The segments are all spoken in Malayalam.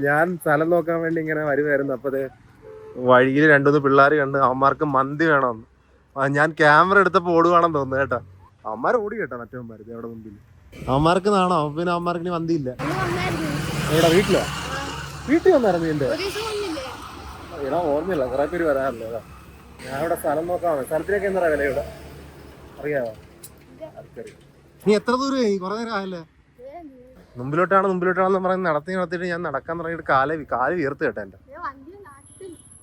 ഞാൻ സ്ഥലം നോക്കാൻ വേണ്ടി ഇങ്ങനെ വരുമായിരുന്നു. അപ്പൊ വഴിയിൽ രണ്ടുമൂന്ന് പിള്ളേർ കണ്ട് അവന്മാർക്ക് മന്തി വേണമെന്ന്. ഞാൻ ക്യാമറ എടുത്തപ്പോ ഓടുവാണെന്ന് തോന്നുന്നു കേട്ടാ. അവന്മാർ ഓടി കേട്ടോ മറ്റവന്മാർ അവിടെ മുമ്പിൽ. അവന്മാർക്ക് നാണോ? പിന്നെ അവന്മാർക്ക് ഇനി മന്തി ഇല്ല. എവിടെ? വീട്ടിലോ? വീട്ടിൽ വന്നായിരുന്നു എന്റെ? എടാ ഓർമ്മയില്ല, കുറെ പേര് വരാറില്ല. അതാ ഞാൻ ഇവിടെ സ്ഥലം നോക്കാണ്. സ്ഥലത്തിനൊക്കെ എന്താ വില ഇവിടെ അറിയാവോ? നീ എത്ര ദൂരമായി? കുറെ നേരം ആയല്ലേ? മുമ്പിലോട്ടാണെന്ന് പറഞ്ഞ് നടത്തിയിട്ട് ഞാൻ നടക്കാൻ തുടങ്ങിയിട്ട് കാല് വീർത്ത് കേട്ടോ എന്റെ.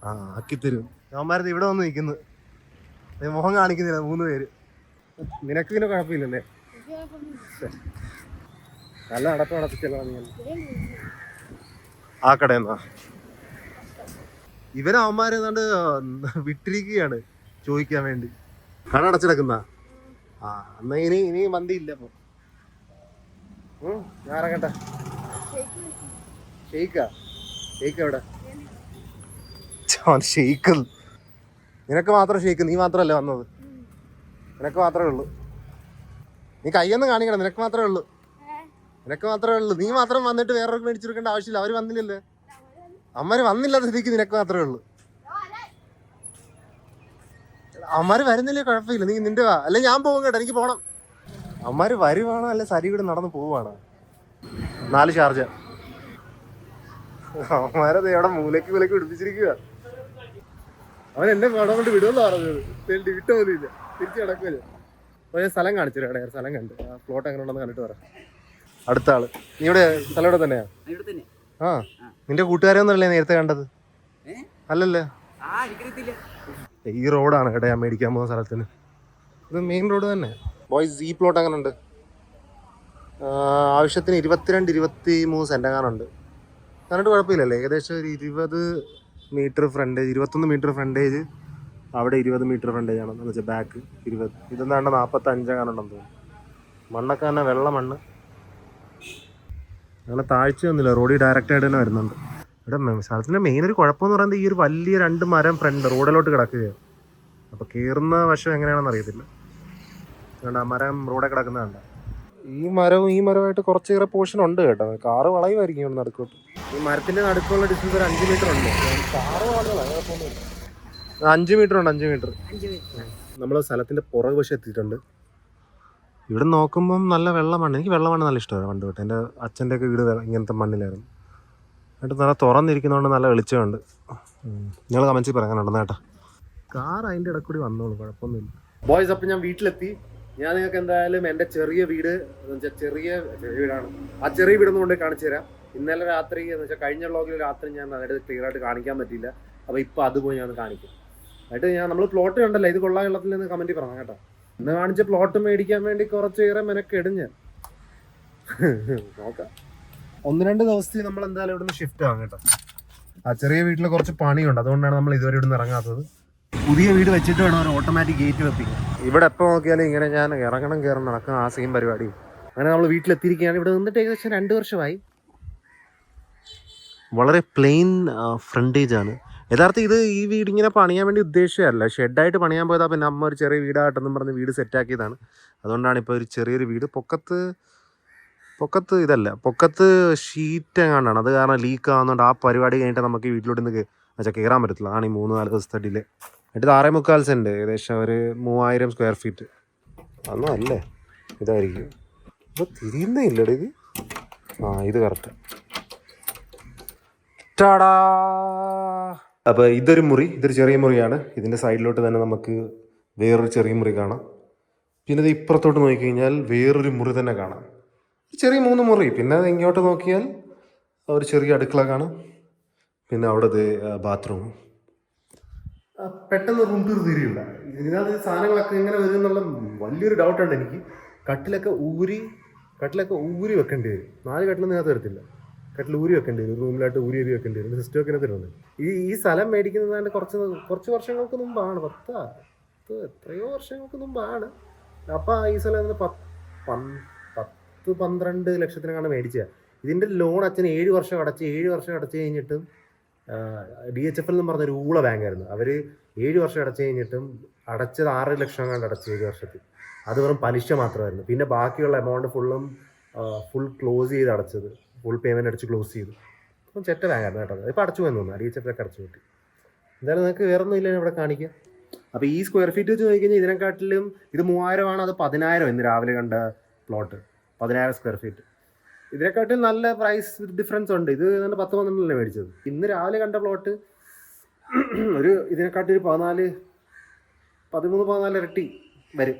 ആ ആക്കിത്തരും. അവന്മാരത് ഇവിടെ വന്ന് നിൽക്കുന്നു. മുഖം കാണിക്കുന്നില്ല 3 പേര്. നിനക്ക് പിന്നെ കുഴപ്പമില്ലല്ലേ? നല്ല നടത്തിച്ചല്ലോ ആ കടയെന്നാ. അവന്മാര് ഏതാണ്ട് വിട്ടിരിക്കുകയാണ് ചോദിക്കാൻ വേണ്ടി. കട അടച്ചിടക്കുന്ന. ആ എന്നാ ഇനി മന്തി ഇല്ല അപ്പൊ. ഞാൻ ഇറങ്ങട്ടെ. ഷെയ്ക്ക് എവിടെ? ഷെയ്ക്ക് നിനക്ക് മാത്രം ഷെയ്ക്ക്. നീ മാത്രമല്ലേ വന്നത്? നിനക്ക് മാത്രമേ ഉള്ളൂ. നീ കയ്യൊന്നും കാണിക്കണം. നിനക്ക് മാത്രമേ ഉള്ളൂ. നീ മാത്രം വന്നിട്ട് വേറെ മേടിച്ചെടുക്കേണ്ട ആവശ്യമില്ല. അവര് വന്നില്ലല്ലേ? അമ്മര് വന്നില്ല. സ്ഥിതിക്ക് നിനക്ക് മാത്രമേ ഉള്ളൂ. അമ്മര് വരുന്നില്ലേ കുഴപ്പമില്ല. നീ നിന്റെ വാ. അല്ലെ ഞാൻ പോകും കേട്ടോ. എനിക്ക് പോണം. അമ്മര് വരുവാണോ അല്ലെ സരി കൂടെ നടന്ന് പോവാണോ? 4 ഷാർജ. അമ്മരത് എവിടെ മൂലക്ക് പിടിപ്പിച്ചിരിക്കുക. അവൻ എന്നെ പടം കൊണ്ട് വിടുമെന്ന് പറഞ്ഞത്. വിട്ട പോലും ഇല്ല. തിരിച്ചു കിടക്കുമല്ലോ. അപ്പോൾ ഞാൻ സ്ഥലം കാണിച്ചു തരാം. ഇവിടെ സ്ഥലം കണ്ട് ആ പ്ലോട്ട് എങ്ങനെ ഉണ്ടെന്ന് കണ്ടിട്ട് പറയാം. അടുത്ത ആള്. നീ ഇവിടെ സ്ഥലം ഇവിടെ തന്നെയാ? ആ നിന്റെ കൂട്ടുകാരൊന്നുമല്ലേ നേരത്തെ കണ്ടത്? അല്ലല്ലേ? ഈ റോഡാണ് കേട്ടോ ഞാൻ മേടിക്കാൻ പോകുന്ന സ്ഥലത്തിന്. ഇത് മെയിൻ റോഡ് തന്നെ. ബോയ്സ് ഈ പ്ലോട്ട് അങ്ങനെ ഉണ്ട്. ആവശ്യത്തിന് 22-23 സെന്റ് എങ്ങാനുണ്ട്. കണ്ടിട്ട് കുഴപ്പമില്ലല്ലേ? ഏകദേശം ഒരു 20 മീറ്റർ ഫ്രണ്ടേജ്, 21 മീറ്റർ ഫ്രണ്ടേജ്. അവിടെ 20 മീറ്റർ ഫ്രണ്ടേജ് ആണ് എന്ന് വെച്ചാൽ ബാക്ക് 20. ഇതെന്താണ്ട് 45 എങ്ങാനുണ്ടെന്ന് തോന്നുന്നു. മണ്ണൊക്കെ തന്നെ വെള്ള മണ്ണ്. അങ്ങനെ താഴ്ചയൊന്നുമില്ല. റോഡിൽ ഡയറക്റ്റായിട്ട് തന്നെ വരുന്നുണ്ട്. ഇവിടെ സ്ഥലത്തിൻ്റെ മെയിൻ ഒരു കുഴപ്പമെന്ന് പറയുന്നത് ഈ ഒരു വലിയ 2 മരം ഫ്രണ്ട് റോഡിലോട്ട് കിടക്കുകയാണ്. അപ്പോൾ കയറുന്ന വശം എങ്ങനെയാണെന്ന് അറിയത്തില്ല. അതുകൊണ്ട് ആ മരം റോഡിൽ കിടക്കുന്നതുണ്ട്. ഈ മരവുമായിട്ട് കുറച്ചേറെ പോർഷൻ ഉണ്ട് കേട്ടോ. കാറ് വളയുമായിരിക്കും ഇവിടെ നടുക്കോട്ട്. ഈ മരത്തിൻ്റെ നടുക്കുള്ള ഡിസ്റ്റൻസ് ഒരു 5 മീറ്റർ ഉണ്ട്. കാറ് വളയുക 5 മീറ്റർ ഉണ്ട്. 5 മീറ്റർ. നമ്മൾ സ്ഥലത്തിൻ്റെ പുറകു വശം എത്തിയിട്ടുണ്ട്. ഇവിടെ നോക്കുമ്പം നല്ല വെള്ള മണ്ണ്. എനിക്ക് വെള്ള മണ്ണ് നല്ല ഇഷ്ടമാണ് പണ്ട് തൊട്ട്. എൻ്റെ അച്ഛൻ്റെ ഒക്കെ വീട് ഇങ്ങനത്തെ മണ്ണിലായിരുന്നു. എന്നിട്ട് നല്ല തുറന്നിരിക്കുന്നതുകൊണ്ട് നല്ല വെളിച്ചമുണ്ട്. നിങ്ങൾ കമൻസിൽ പറയാനുണ്ടെന്ന് കേട്ടോ. കാർ അതിൻ്റെ ഇടയിൽ കൂടി വന്നോളൂ, കുഴപ്പമൊന്നുമില്ല. ബോയ്സ്, അപ്പം ഞാൻ വീട്ടിലെത്തി. ഞാൻ നിങ്ങൾക്ക് എന്തായാലും എൻ്റെ ചെറിയ വീട് എന്ന് വെച്ചാൽ ചെറിയ വീടാണ്. ആ ചെറിയ വീടൊന്നും കൊണ്ട് കാണിച്ചു തരാം. ഇന്നലെ രാത്രി എന്ന് വെച്ചാൽ കഴിഞ്ഞ വ്ളോഗിൽ രാത്രി ഞാൻ അതായത് ക്ലിയർ ആയിട്ട് കാണിക്കാൻ പറ്റിയില്ല. അപ്പോൾ ഇപ്പോൾ അതുപോയി ഞാൻ കാണിക്കും. എന്നിട്ട് നമ്മൾ പ്ലോട്ട് കണ്ടല്ലോ, ഇത് കൊള്ളാ വെള്ളത്തിൽ നിന്ന് കമൻറ്റിൽ പറഞ്ഞു കേട്ടോ. ഇന്ന് കാണിച്ച പ്ലോട്ട് മേടിക്കാൻ വേണ്ടി കുറച്ചേറെ മെനക്കെടിഞ്ഞ് നോക്കാം. 1-2 ദിവസത്തിൽ നമ്മൾ എന്തായാലും ഇവിടുന്ന് ഷിഫ്റ്റ് ആകും കേട്ടോ. ആ ചെറിയ വീട്ടിൽ കുറച്ച് പണിയുണ്ട്. അതുകൊണ്ടാണ് നമ്മൾ ഇതുവരെ ഇവിടുന്ന് ഇറങ്ങാത്തത്. പുതിയ വീട് വെച്ചിട്ട് വേണം ഒരു ഓട്ടോമാറ്റിക് ഗേറ്റ് വെപ്പിക്കാൻ. ഇവിടെ എപ്പോൾ നോക്കിയാലും ഇങ്ങനെ ഞാൻ ഇറങ്ങണം കയറണം നടക്കണം, ആ സെയിം പരിപാടി. അങ്ങനെ നമ്മൾ വീട്ടിലെത്തിയിരിക്കുകയാണ്. ഇവിടെ നിന്നിട്ട് ഏകദേശം 2 വർഷമായി. വളരെ പ്ലെയിൻ ഫ്രണ്ടേജ് ആണ്. യഥാർത്ഥം ഈ വീട് ഇങ്ങനെ പണിയാൻ വേണ്ടി ഉദ്ദേശിച്ചതല്ല. ഷെഡായിട്ട് പണിയാൻ പോയതാ. പിന്നെ അമ്മ ഒരു ചെറിയ വീടായിട്ടെന്നും പറഞ്ഞ് വീട് സെറ്റാക്കിയതാണ്. അതുകൊണ്ടാണ് ഇപ്പോൾ ഒരു ചെറിയൊരു വീട്. പൊക്കത്ത് ഇതല്ല, പൊക്കത്ത് ഷീറ്റ് എങ്ങാണ്ടാണ്. അത് കാരണം ലീക്ക് ആവുന്നതുകൊണ്ട് ആ പരിപാടി കഴിഞ്ഞിട്ട് നമുക്ക് ഈ വീട്ടിലോട്ട് നിന്ന് വെച്ചാൽ കയറാൻ പറ്റത്തില്ല. അതാണ് ഈ 3-4 ദിവസത്തെ ഡിലേ. എന്നിട്ട് 6.25 സെൻറ്റ്, ഏകദേശം ഒരു 3000 സ്ക്വയർ ഫീറ്റ്. അതൊന്നും അല്ലേ, ഇതായിരിക്കും. ഇപ്പോൾ തിരിയുന്നേ ഇല്ലടേ ഇത്. ഇത് കറക്റ്റ്. ടാടാ. അപ്പോൾ ഇതൊരു ചെറിയ മുറിയാണ്. ഇതിൻ്റെ സൈഡിലോട്ട് തന്നെ നമുക്ക് വേറൊരു ചെറിയ മുറി കാണാം. പിന്നെ ഇത് ഇപ്പുറത്തോട്ട് നോക്കിക്കഴിഞ്ഞാൽ വേറൊരു മുറി തന്നെ കാണാം. ചെറിയ 3 മുറി. പിന്നെ അത് ഇങ്ങോട്ട് നോക്കിയാൽ ഒരു ചെറിയ അടുക്കള കാണാം. പിന്നെ അവിടെ ബാത്റൂം. പെട്ടെന്ന് റൂം ടൂർ തീരില്ല. ഇതിനകത്ത് സാധനങ്ങളൊക്കെ എങ്ങനെ വരും എന്നുള്ള വലിയൊരു ഡൗട്ടുണ്ട് എനിക്ക്. കട്ടിലൊക്കെ ഊരി വെക്കേണ്ടി വരും. 4 കട്ടിലൊന്നും ഇതിനകത്ത് വരത്തില്ല. കട്ടിൽ ഊരി വെക്കേണ്ടി വരും. റൂമിലായിട്ട് ഊരി വെക്കേണ്ടി വരും. സിസ്റ്റം ഒക്കെ തരുന്നത്. ഈ സ്ഥലം മേടിക്കുന്നതാണ്ട് കുറച്ച് വർഷങ്ങൾക്ക് മുമ്പാണ്. എത്രയോ വർഷങ്ങൾക്ക് മുമ്പാണ്. അപ്പം ഈ സ്ഥലം 10-12 ലക്ഷത്തിനാണ് മേടിച്ചത്. ഇതിൻ്റെ ലോൺ അച്ഛൻ 7 വർഷം അടച്ച് കഴിഞ്ഞിട്ടും DHFL എന്ന് പറഞ്ഞൊരു ഊള ബാങ്കായിരുന്നു. അവർ 7 വർഷം അടച്ചു കഴിഞ്ഞിട്ടും അടച്ചത് 6 ലക്ഷം കണ്ട് അടച്ചു 7 വർഷത്തിൽ. അത് വെറും പലിശ മാത്രമായിരുന്നു. പിന്നെ ബാക്കിയുള്ള എമൗണ്ട് ഫുൾ ക്ലോസ് ചെയ്ത് അടച്ചത്. ഫുൾ പേയ്മെൻറ്റ് അടിച്ച് ക്ലോസ് ചെയ്തു. അപ്പം ചെറ്റ ബാങ്കായിരുന്നു കേട്ടോ. ഇപ്പം അടച്ചു പോയെന്ന് തോന്നുന്നു, അടിയിച്ചപ്പൊക്കെ അടച്ചു കിട്ടി. എന്തായാലും നിങ്ങൾക്ക് വേറെ ഒന്നും ഇല്ല ഇവിടെ കാണിക്കാം. അപ്പോൾ ഈ സ്ക്വയർ ഫീറ്റ് വെച്ച് നോക്കിക്കഴിഞ്ഞാൽ ഇതിനെക്കാട്ടിലും ഇത് 3000 അത് 10000 ഇന്ന് രാവിലെ കണ്ട പ്ലോട്ട് 10000 സ്ക്വയർ ഫീറ്റ്. ഇതിനെക്കാട്ടിലും നല്ല പ്രൈസ് ഡിഫറൻസ് ഉണ്ട്. ഇത് 10-12 മേടിച്ചത്. ഇന്ന് രാവിലെ കണ്ട പ്ലോട്ട് ഒരു ഇതിനെക്കാട്ടി 13-14 ഇരട്ടി വരും.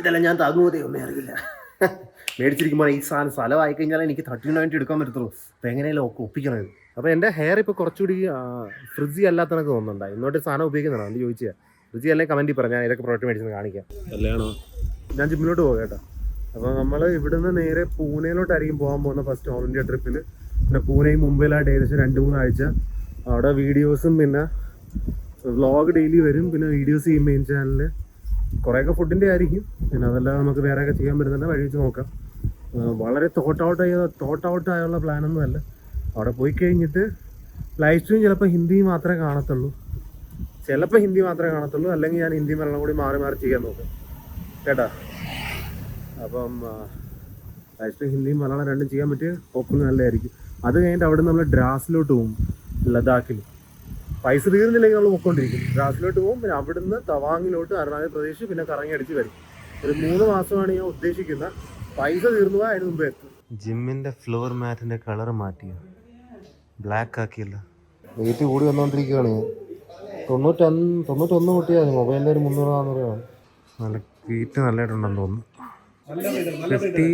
ഇതെല്ലാം ഞാൻ താങ്ങുപോതേ ഒന്നും അറിയില്ല. മേടിച്ചിരിക്കുമ്പോൾ ഈ സാധനം സ്ഥലമായി കഴിഞ്ഞാൽ എനിക്ക് 39 എടുക്കാൻ പറ്റത്തുള്ളൂ. അപ്പോൾ എങ്ങനെയല്ലോ ഒക്കെ ഒപ്പിക്കണത്. അപ്പോൾ എൻ്റെ ഹെയർ ഇപ്പോൾ കുറച്ചുകൂടി ഫ്രിഡ്ജി അല്ലാത്തതൊക്കെ തോന്നുന്നുണ്ടായി. ഇന്നോട്ട് സാധനം ഉപയോഗിക്കുന്നതാണ്. അത് ചോദിച്ചാൽ ഫ്രിഡ്ജി അല്ലേ കമൻറ്റിൽ പറഞ്ഞാൽ ഇതൊക്കെ പ്രോഡക്റ്റ് മേടിച്ചെന്ന് കാണിക്കാം. അല്ലാണോ ഞാൻ ജിമ്മിലോട്ട് പോകാം കേട്ടോ. അപ്പോൾ നമ്മൾ ഇവിടുന്ന് നേരെ പൂനെയിലോട്ടായിരിക്കും പോകാൻ പോകുന്ന ഫസ്റ്റ് ഓൾ ഇന്ത്യ ട്രിപ്പിൽ. പിന്നെ പൂനെയും മുംബൈയിലായിട്ട് ഏകദേശം 2-3 ആഴ്ച അവിടെ വീഡിയോസും പിന്നെ വ്ളോഗ് ഡെയിലി വരും. പിന്നെ വീഡിയോസ് ഈ മെയിൻ ചാനലിൽ കുറേയൊക്കെ ഫുഡിൻ്റെ ആയിരിക്കും. പിന്നെ അതെല്ലാം നമുക്ക് വേറെയൊക്കെ ചെയ്യാൻ പറ്റുന്നുണ്ട്, വഴി വെച്ച് നോക്കാം. വളരെ തോട്ട് ഔട്ട് ആയുള്ള പ്ലാനൊന്നും അല്ല. അവിടെ പോയി കഴിഞ്ഞിട്ട് ലൈവ് സ്ട്രീം ചിലപ്പോൾ ഹിന്ദി മാത്രമേ കാണത്തുള്ളൂ, അല്ലെങ്കിൽ ഞാൻ ഹിന്ദി മലയാളം കൂടി മാറി മാറി ചെയ്യാൻ നോക്കാം കേട്ടോ. അപ്പം ലൈവ് സ്ട്രീം ഹിന്ദിയും മലയാളം രണ്ടും ചെയ്യാൻ പറ്റിയ ഹോപ്പ്ഫുള്ളി നല്ലതായിരിക്കും. അത് കഴിഞ്ഞിട്ട് അവിടെ നമ്മൾ ഡ്രാസിലോട്ട് പോകും, ലഡാക്കിൽ. പൈസ തീർന്നില്ലെങ്കിൽ നമ്മൾ പൊയ്ക്കൊണ്ടിരിക്കും. ഡ്രാസിലോട്ട് പോകും. പിന്നെ അവിടുന്ന് തവാങ്ങിലോട്ട് അരുണാചൽ പ്രദേശ്, പിന്നെ കറങ്ങി അടിച്ച് വരും. ഒരു 3 മാസമാണ് ഞാൻ ഉദ്ദേശിക്കുന്നത്. പൈസ തീർന്നു പോയാൽ അതിന് മുമ്പ് എത്തും. ജിമ്മിൻ്റെ ഫ്ലോർ മാറ്റിൻ്റെ കളർ മാറ്റിയോ, ബ്ലാക്ക് ആക്കിയല്ലോ. വെയിറ്റ് കൂടി വന്നുകൊണ്ടിരിക്കുകയാണ് ഞാൻ. 91 കൂട്ടിയാൽ മൊബൈലിൻ്റെ ഒരു 300-400 ആണ്. നല്ല വെയിറ്റ് നല്ലതായിട്ടുണ്ടെന്ന് തോന്നുന്നു. 50,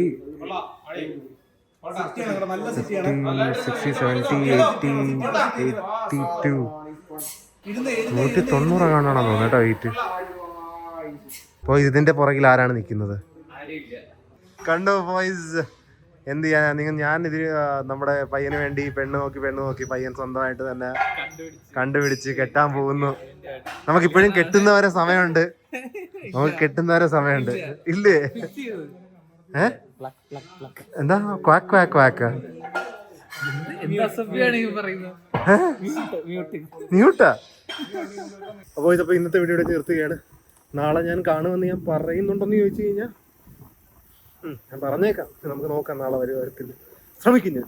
60, 70, 80, 82, 190 കാണാണെന്ന് തോന്നുന്നു കേട്ടോ വെയിറ്റ്. അപ്പോൾ ഇതിൻ്റെ പുറകിൽ ആരാണ് നിൽക്കുന്നത് കണ്ടോ ബോയ്സ്? എന്ത് ചെയ്യാനാ ഞാനിത് നമ്മുടെ പയ്യന് വേണ്ടി പെണ്ണ് നോക്കി പയ്യൻ സ്വന്തമായിട്ട് തന്നെ കണ്ടുപിടിച്ച് കെട്ടാൻ പോകുന്നു. നമുക്കിപ്പോഴും കെട്ടുന്നവരെ സമയമുണ്ട്, ഇല്ലേ? എന്താ ക്വാക്ക് മ്യൂട്ടാ? അപ്പോൾ ഇതിപ്പോൾ ഇന്നത്തെ വീഡിയോ നിർത്തുകയാണ്. നാളെ ഞാൻ കാണുമെന്ന് ഞാൻ പറയുന്നുണ്ടെന്ന് ചോദിച്ചു കഴിഞ്ഞാൽ ഞാൻ പറഞ്ഞേക്കാം. നമുക്ക് നോക്കാം, നാളെ വരത്തില്ല, ശ്രമിക്കും ഞാൻ.